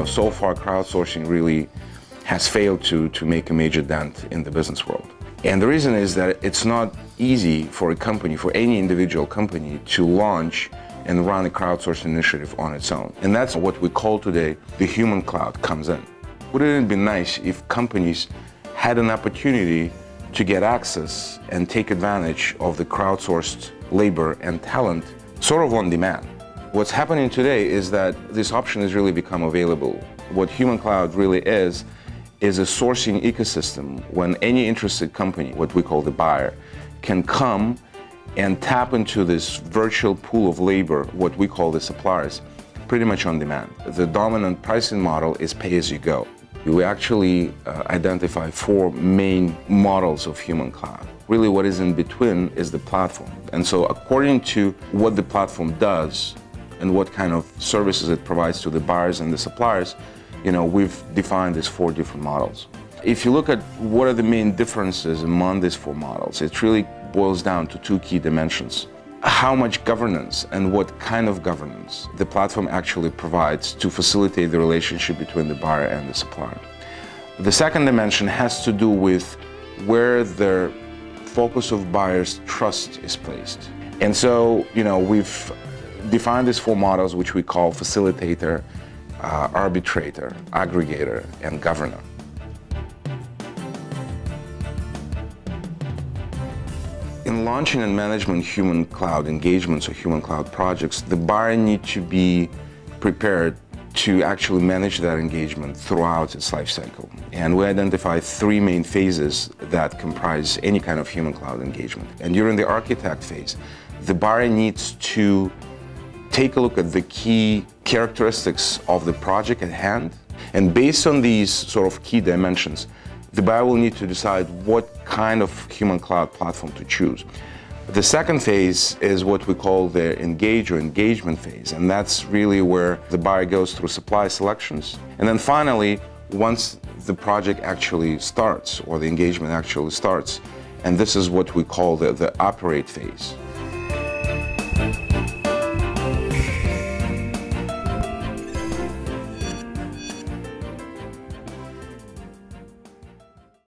so far crowdsourcing really has failed to make a major dent in the business world. And the reason is that it's not easy for a company, for any individual company, to launch and run a crowdsourcing initiative on its own. And that's what we call today the human cloud comes in. Wouldn't it be nice if companies had an opportunity to get access and take advantage of the crowdsourced labor and talent sort of on demand? What's happening today is that this option has really become available. What human cloud really is a sourcing ecosystem when any interested company, what we call the buyer, can come and tap into this virtual pool of labor, what we call the suppliers, pretty much on demand. The dominant pricing model is pay-as-you-go. We actually identify 4 main models of human cloud. Really what is in between is the platform. And so according to what the platform does and what kind of services it provides to the buyers and the suppliers, we've defined these 4 different models. If you look at what are the main differences among these 4 models, it really boils down to 2 key dimensions. How much governance and what kind of governance the platform actually provides to facilitate the relationship between the buyer and the supplier. The second dimension has to do with where the focus of buyers' trust is placed. And so, we've defined these 4 models, which we call facilitator, arbitrator, aggregator, and governor. In launching and management human cloud engagements or human cloud projects, the buyer needs to be prepared to actually manage that engagement throughout its life cycle. And we identify 3 main phases that comprise any kind of human cloud engagement. And during the architect phase, the buyer needs to take a look at the key characteristics of the project at hand. And based on these sort of key dimensions, the buyer will need to decide what kind of human cloud platform to choose. The second phase is what we call the engage or engagement phase, and that's really where the buyer goes through supply selections. And then finally, once the project actually starts or the engagement actually starts, and this is what we call the operate phase.